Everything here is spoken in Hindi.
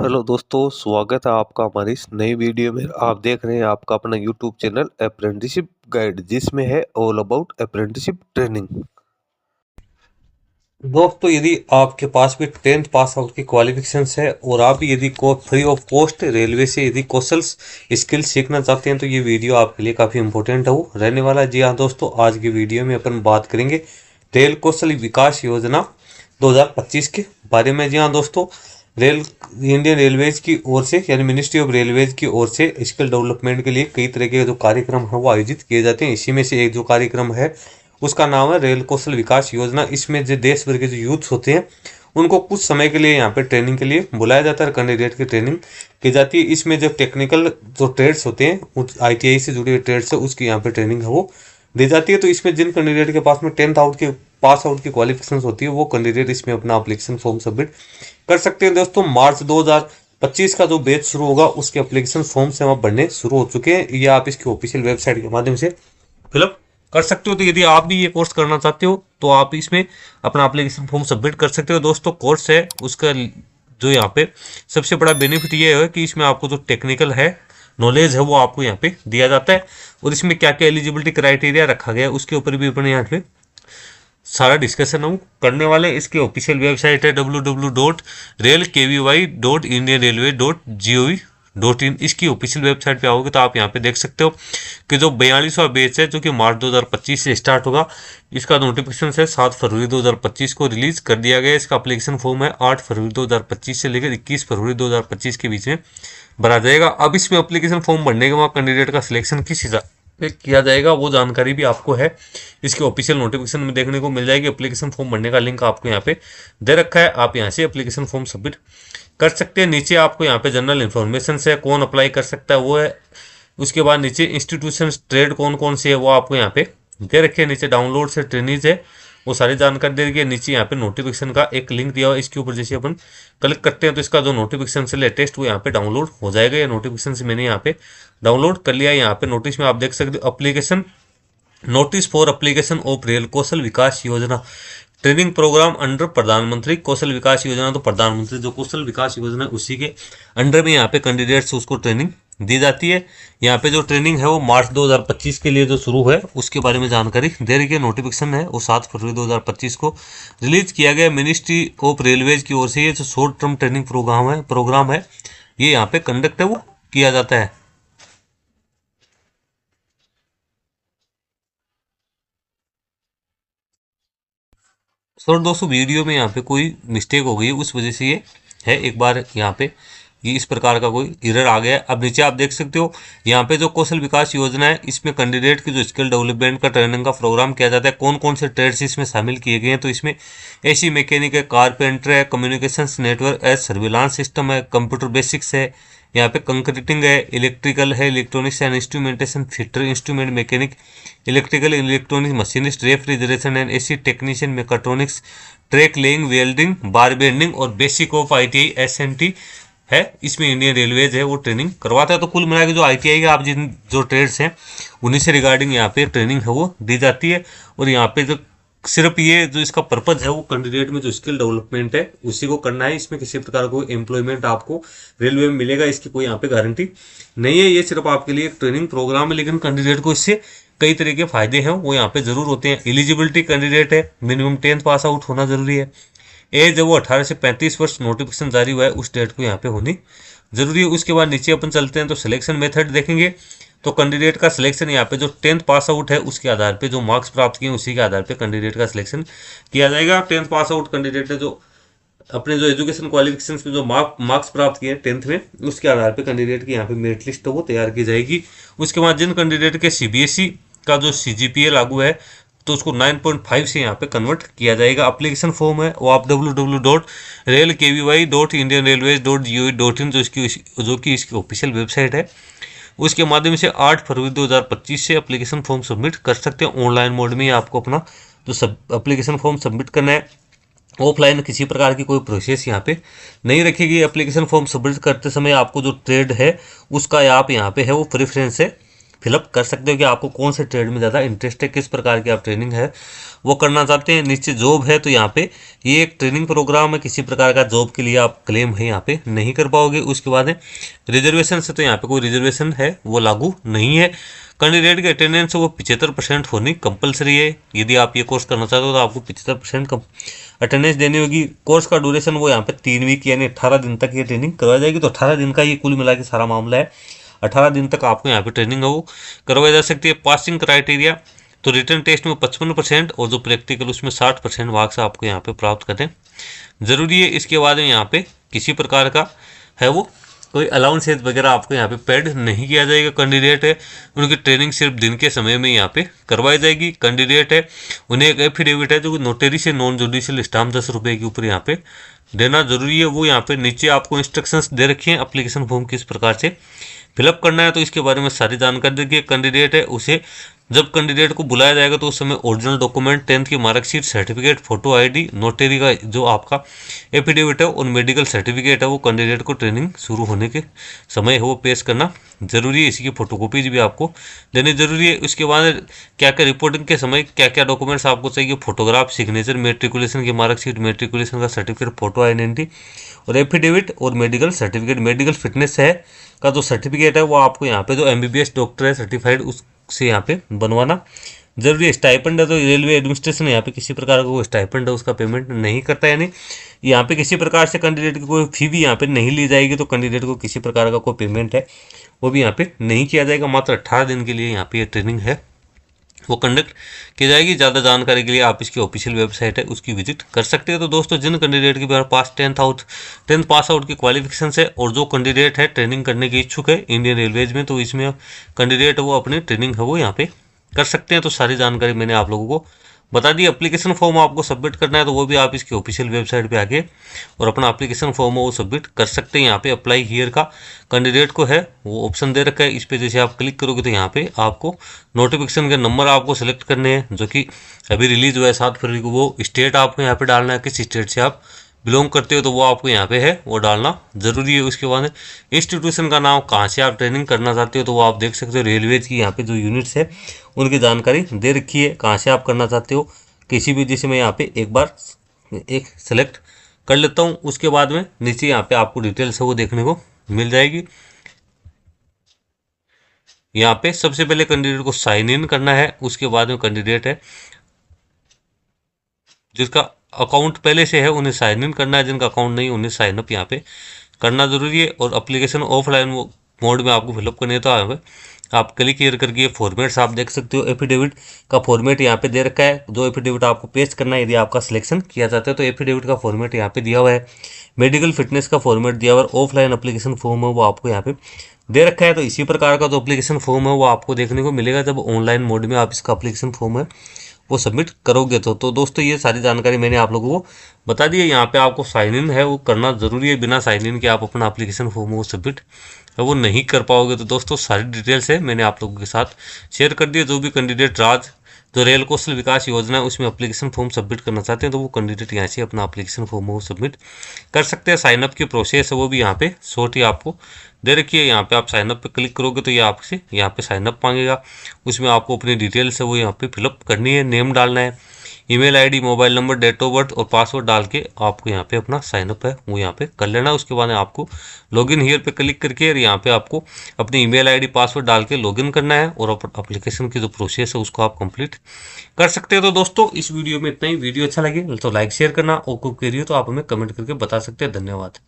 हेलो दोस्तों, स्वागत है आपका हमारी इस नई वीडियो में। आप देख रहे हैं आपका अपना यूट्यूब चैनल अप्रेंटिसशिप गाइड, जिसमें है ऑल अबाउट अप्रेंटिसशिप ट्रेनिंग। दोस्तों, यदि आपके पास भी 10th पास आउट की क्वालिफिकेशंस है और आप भी यदि फ्री ऑफ कॉस्ट रेलवे से यदि कौशल स्किल सीखना चाहते हैं तो ये वीडियो आपके लिए काफ़ी इंपॉर्टेंट हो रहने वाला है। जी हाँ दोस्तों, आज की वीडियो में अपन बात करेंगे रेल कौशल विकास योजना 2025 के बारे में। जी हाँ दोस्तों, इंडियन रेलवेज की ओर से यानी मिनिस्ट्री ऑफ रेलवेज की ओर से स्किल डेवलपमेंट के लिए कई तरह के जो कार्यक्रम है वो आयोजित किए जाते हैं। इसी में से एक जो कार्यक्रम है उसका नाम है रेल कौशल विकास योजना। इसमें जो देश भर के जो यूथ होते हैं उनको कुछ समय के लिए यहाँ पे ट्रेनिंग के लिए बुलाया जाता है, कैंडिडेट की ट्रेनिंग की जाती है। इसमें जो टेक्निकल जो ट्रेड्स होते हैं, ITI से जुड़े हुए ट्रेड्स है, उसकी यहाँ पे ट्रेनिंग है वो दी जाती है। तो इसमें जिन कैंडिडेट के पास में 10th आउट के पास आउट की क्वालिफिकेशन होती है वो कैंडिडेट इसमें अपना एप्लीकेशन फॉर्म सबमिट कर सकते हैं। दोस्तों, मार्च 2025 का जो बैच शुरू होगा उसके एप्लीकेशन फॉर्म से हम भरने शुरू हो चुके हैं। ये आप इसकी ऑफिशियल वेबसाइट के माध्यम से फिलअप कर सकते हो। तो यदि आप भी ये कोर्स करना चाहते हो तो आप इसमें अपना एप्लीकेशन फॉर्म सबमिट कर सकते हो। दोस्तों, कोर्स है उसका जो यहाँ पे सबसे बड़ा बेनिफिट ये है कि इसमें आपको जो टेक्निकल है नॉलेज है वो आपको यहाँ पे दिया जाता है, और इसमें क्या क्या एलिजिबिलिटी क्राइटेरिया रखा गया है उसके ऊपर भी अपने यहाँ पे सारा डिस्कशन हम करने वाले हैं। इसकी ऑफिशियल वेबसाइट है www.railkvy.indianrailway.gov.in। इसकी ऑफिशियल वेबसाइट पे आओगे तो आप यहाँ पे देख सकते हो कि जो 42वां बैच है जो कि मार्च 2025 से स्टार्ट होगा, इसका नोटिफिकेशन है 7 फरवरी 2025 को रिलीज कर दिया गया। इसका एप्लीकेशन फॉर्म है 8 फरवरी 2025 से लेकर 21 फरवरी 2025 के बीच में भरा जाएगा। अब इसमें एप्लीकेशन फॉर्म भरने के बाद कैंडिडेट का सिलेक्शन किस हिसाब पे किया जाएगा वो जानकारी भी आपको है इसके ऑफिशियल नोटिफिकेशन में देखने को मिल जाएगी। एप्लीकेशन फॉर्म भरने का लिंक आपको यहाँ पे दे रखा है, आप यहाँ से एप्लीकेशन फॉर्म सबमिट कर सकते हैं। नीचे आपको यहाँ पे जनरल इन्फॉर्मेशन है, कौन अप्लाई कर सकता है वो है। उसके बाद नीचे इंस्टीट्यूशन ट्रेड कौन कौन सी है वो आपको यहाँ पे दे रखे हैं। नीचे डाउनलोड से ट्रेनिंग है वो सारी जानकारी दे रही है। नीचे यहाँ पे नोटिफिकेशन का एक लिंक दिया हुआ है, इसके ऊपर जैसे अपन क्लिक करते हैं तो इसका जो नोटिफिकेशन से लेटेस्ट वो यहाँ पे डाउनलोड हो जाएगा। ये नोटिफिकेशन से मैंने यहाँ पे डाउनलोड कर लिया है। यहाँ पे नोटिस में आप देख सकते हो application notice for application of rail Kaushal Vikas Yojana training programme under प्रधानमंत्री कौशल विकास योजना। तो प्रधानमंत्री जो कौशल विकास योजना है उसी के अंडर में यहाँ पे कैंडिडेट्स उसको ट्रेनिंग दी जाती है। यहाँ पे जो ट्रेनिंग है वो मार्च 2025 के लिए जो शुरू है उसके बारे में जानकारी दे रही है। नोटिफिकेशन है वो 7 फरवरी 2025 को रिलीज किया गया। मिनिस्ट्री ऑफ रेलवेज की ओर से ये जो शॉर्ट टर्म ट्रेनिंग प्रोग्राम है ये यहाँ पे कंडक्ट है वो किया जाता है। सर दोस्तों, वीडियो में यहाँ पे कोई मिस्टेक हो गई उस वजह से ये है, एक बार यहाँ पे ये इस प्रकार का कोई एरर आ गया है। अब नीचे आप देख सकते हो यहाँ पे जो कौशल विकास योजना है इसमें कैंडिडेट की जो स्किल डेवलपमेंट का ट्रेनिंग का प्रोग्राम किया जाता है। कौन कौन से ट्रेड्स इसमें शामिल किए गए हैं तो इसमें एसी मैकेनिक है, कारपेंटर है, कम्युनिकेशंस नेटवर्क है, सर्विलांस सिस्टम है, कंप्यूटर बेसिक्स है, यहाँ पे कंक्रीटिंग है, इलेक्ट्रिकल है, electronics and instrumentation, fitter instrument mechanic, electrical electronics machinist, refrigeration and AC technician, mechatronics, track laying, welding, bar bending और बेसिक ऑफ ITI SMT है। इसमें इंडियन रेलवेज है वो ट्रेनिंग करवाता है। तो कुल मिला के जो ITI का आप जिन जो ट्रेड्स हैं उन्हीं से रिगार्डिंग यहाँ पे ट्रेनिंग है वो दी जाती है। और यहाँ पे जो सिर्फ ये जो इसका पर्पज है वो कैंडिडेट में जो स्किल डेवलपमेंट है उसी को करना है। इसमें किसी प्रकार का कोई एम्प्लॉयमेंट आपको रेलवे में मिलेगा इसकी कोई यहाँ पे गारंटी नहीं है। ये सिर्फ आपके लिए एक ट्रेनिंग प्रोग्राम है, लेकिन कैंडिडेट को इससे कई तरह के फायदे हैं वो यहाँ पे जरूर होते हैं। एलिजिबिलिटी कैंडिडेट है मिनिमम 10th पास आउट होना जरूरी है। एज जब वो 18 से 35 वर्ष नोटिफिकेशन जारी हुआ है उस डेट को यहाँ पे होनी जरूरी है। उसके बाद नीचे अपन चलते हैं तो सिलेक्शन मेथड देखेंगे। तो कैंडिडेट का सिलेक्शन यहाँ पे जो 10th पास आउट है उसके आधार पे जो मार्क्स प्राप्त किए उसी के आधार पे कैंडिडेट का सिलेक्शन किया जाएगा। 10th पास आउट कैंडिडेट है जो अपने जो एजुकेशन क्वालिफिकेशन में जो मार्क्स प्राप्त किए 10th में उसके आधार पे कैंडिडेट की यहाँ पे मेरिट लिस्ट वो तैयार की जाएगी। उसके बाद जिन कैंडिडेट के CBSE का जो CGPA लागू है तो उसको 9.5 से यहाँ पे कन्वर्ट किया जाएगा। एप्लीकेशन फॉर्म है वो आप www.railkvy.indianrailways.gov.in जो कि इसकी ऑफिशियल वेबसाइट है उसके माध्यम से 8 फरवरी 2025 से एप्लीकेशन फॉर्म सबमिट कर सकते हैं। ऑनलाइन मोड में आपको अपना जो एप्लीकेशन फॉर्म सबमिट करना है, ऑफलाइन किसी प्रकार की कोई प्रोसेस यहाँ पे नहीं रखेगी। एप्लीकेशन फॉर्म सबमिट करते समय आपको जो ट्रेड है उसका आप यहाँ पे है वो प्रेफरेंस है फिलअप कर सकते हो कि आपको कौन से ट्रेड में ज़्यादा इंटरेस्ट है, किस प्रकार की आप ट्रेनिंग है वो करना चाहते हैं। नीचे जॉब है तो यहाँ पे ये एक ट्रेनिंग प्रोग्राम है, किसी प्रकार का जॉब के लिए आप क्लेम है यहाँ पे नहीं कर पाओगे। उसके बाद है रिजर्वेशन से, तो यहाँ पे कोई रिजर्वेशन है वो लागू नहीं है। कैंडिडेट की अटेंडेंस वो 75% होनी कंपलसरी है। यदि आप ये कोर्स करना चाहते हो तो आपको 75% अटेंडेंस देनी होगी। कोर्स का ड्यूरेशन वो यहाँ पे 3 वीक यानी 18 दिन तक ये ट्रेनिंग करवाई जाएगी। तो 18 दिन का ये कुल मिला के सारा मामला है। 18 दिन तक आपको यहाँ पे ट्रेनिंग है वो करवाई जा सकती है। पासिंग क्राइटेरिया तो रिटर्न टेस्ट में 55% और जो प्रैक्टिकल उसमें 60% मार्क्स आपको यहाँ पे प्राप्त करने जरूरी है। इसके बाद में यहाँ पे किसी प्रकार का है वो कोई अलाउंस वगैरह आपको यहाँ पे पेड नहीं किया जाएगा। कैंडिडेट है उनकी ट्रेनिंग सिर्फ दिन के समय में यहाँ पे करवाई जाएगी। कैंडिडेट है उन्हें एक एफिडेविट है जो नोटरी से नॉन जुडिशियल स्टाम्प 10 रुपये के ऊपर यहाँ पे देना जरूरी है। वो यहाँ पे नीचे आपको इंस्ट्रक्शंस दे रखी हैं एप्लीकेशन फॉर्म किस प्रकार से फिलअप करना है, तो इसके बारे में सारी जानकारी देखिए। कैंडिडेट है उसे जब कैंडिडेट को बुलाया जाएगा तो उस समय ओरिजिनल डॉक्यूमेंट 10th की marksheet, certificate, photo ID, notary का जो आपका एफिडेविट है और मेडिकल सर्टिफिकेट है वो कैंडिडेट को ट्रेनिंग शुरू होने के समय है वो पेश करना जरूरी है। इसी की फोटोकॉपीज भी आपको लेनी जरूरी है। उसके बाद क्या क्या रिपोर्टिंग के समय क्या क्या डॉक्यूमेंट्स आपको चाहिए, फोटोग्राफ, सिग्नेचर, मेट्रिकुलेशन की मार्कशीट, मेट्रिकुलेशन का सर्टिफिकेट, फोटो आइडेंटिटी और एफिडेविट और मेडिकल सर्टिफिकेट। मेडिकल फिटनेस है का जो सर्टिफिकेट है वो आपको यहाँ पे जो MBBS डॉक्टर है सर्टिफाइड उससे यहाँ पे बनवाना जरूरी है। स्टाइपेंड है तो रेलवे एडमिनिस्ट्रेशन यहाँ पे किसी प्रकार का कोई स्टाइपेंड है उसका पेमेंट नहीं करता, यानी यहाँ पे किसी प्रकार से कैंडिडेट की कोई फी भी यहाँ पे नहीं ली जाएगी। तो कैंडिडेट को किसी प्रकार का कोई पेमेंट है वो भी यहाँ पे नहीं किया जाएगा। मात्र 18 दिन के लिए यहाँ पे ये ट्रेनिंग है वो कंडक्ट की जाएगी। ज़्यादा जानकारी के लिए आप इसकी ऑफिशियल वेबसाइट है उसकी विजिट कर सकते हैं। तो दोस्तों जिन कैंडिडेट के पास 10th पास आउट की क्वालिफिकेशन है और जो कैंडिडेट है ट्रेनिंग करने की इच्छुक है इंडियन रेलवेज में, तो इसमें कैंडिडेट वो अपनी ट्रेनिंग है वो यहाँ पे कर सकते हैं। तो सारी जानकारी मैंने आप लोगों को बता दी। एप्लीकेशन फॉर्म आपको सबमिट करना है तो वो भी आप इसकी ऑफिशियल वेबसाइट पे आके और अपना एप्लीकेशन फॉर्म वो सबमिट कर सकते हैं। यहाँ पे अप्लाई हियर का कैंडिडेट को है वो ऑप्शन दे रखा है। इस पे जैसे आप क्लिक करोगे तो यहाँ पे आपको नोटिफिकेशन के नंबर आपको सेलेक्ट करने हैं जो कि अभी रिलीज हुआ है 7 फरवरी को। वो स्टेट आपको यहाँ पे डालना है, किस स्टेट से आप बिलोंग करते हो तो वो आपको यहाँ पे है वो डालना जरूरी है। उसके बाद इंस्टीट्यूशन का नाम, कहाँ से आप ट्रेनिंग करना चाहते हो तो वो आप देख सकते हो। रेलवेज की यहाँ पे जो यूनिट्स है उनकी जानकारी दे रखी है, कहाँ से आप करना चाहते हो किसी भी। जैसे मैं यहाँ पे एक बार एक सेलेक्ट कर लेता हूँ। उसके बाद में नीचे यहाँ पे आपको डिटेल्स है वो देखने को मिल जाएगी। यहाँ पे सबसे पहले कैंडिडेट को साइन इन करना है। उसके बाद में कैंडिडेट है जिसका अकाउंट पहले से है उन्हें साइन इन करना है, जिनका अकाउंट नहीं उन्हें साइन अप यहाँ पे करना जरूरी है। और एप्लीकेशन ऑफलाइन मोड में आपको फिलअप करनी है तो यहाँ पे आप क्लिक हियर करके ये फॉर्मेट्स आप देख सकते हो। एफिडेविट का फॉर्मेट यहाँ पे दे रखा है, जो एफिडेविट आपको पेस्ट करना है यदि आपका सिलेक्शन किया जाता है तो एफिडेविट का फॉर्मेट यहाँ पे दिया हुआ है। मेडिकल फिटनेस का फॉर्मेट दिया हुआ है। ऑफलाइन एप्लीकेशन फॉर्म है वो आपको यहाँ पे दे रखा है। तो इसी प्रकार का जो एप्लीकेशन फॉर्म है वो आपको देखने को मिलेगा जब ऑनलाइन मोड में आप इसका एप्लीकेशन फॉर्म है वो सबमिट करोगे तो दोस्तों ये सारी जानकारी मैंने आप लोगों को बता दी है। यहाँ पे आपको साइन इन है वो करना जरूरी है। बिना साइन इन के आप अपना एप्लीकेशन फॉर्म वो सबमिट वो नहीं कर पाओगे। तो दोस्तों सारी डिटेल्स है मैंने आप लोगों के साथ शेयर कर दी है। जो भी कैंडिडेट जो रेल कौशल विकास योजना है उसमें एप्लीकेशन फॉर्म सबमिट करना चाहते हैं तो वो कैंडिडेट यहाँ से अपना एप्लीकेशन फॉर्म वो सबमिट कर सकते हैं। साइनअप की प्रोसेस है वो भी यहाँ पे शॉर्ट ही आपको दे रखी है। यहाँ पे आप साइनअप पे क्लिक करोगे तो ये आपसे यहाँ पे साइनअप मांगेगा। उसमें आपको अपनी डिटेल्स है वो यहाँ पे फिलअप करनी है, नेम डालना है, email ID, mobile number, date of birth और पासवर्ड डाल के आपको यहाँ पे अपना साइनअप है वो यहाँ पे कर लेना। उसके बाद आपको लॉगिन हियर पे क्लिक करके और यहाँ पे आपको अपनी ईमेल आईडी, पासवर्ड डाल के लॉगिन करना है और एप्लीकेशन की जो प्रोसेस है उसको आप कंप्लीट कर सकते हो। तो दोस्तों इस वीडियो में इतना ही। वीडियो अच्छा लगे तो लाइक शेयर करना और कोई क्वेरी हो तो आप हमें कमेंट करके बता सकते हैं। धन्यवाद।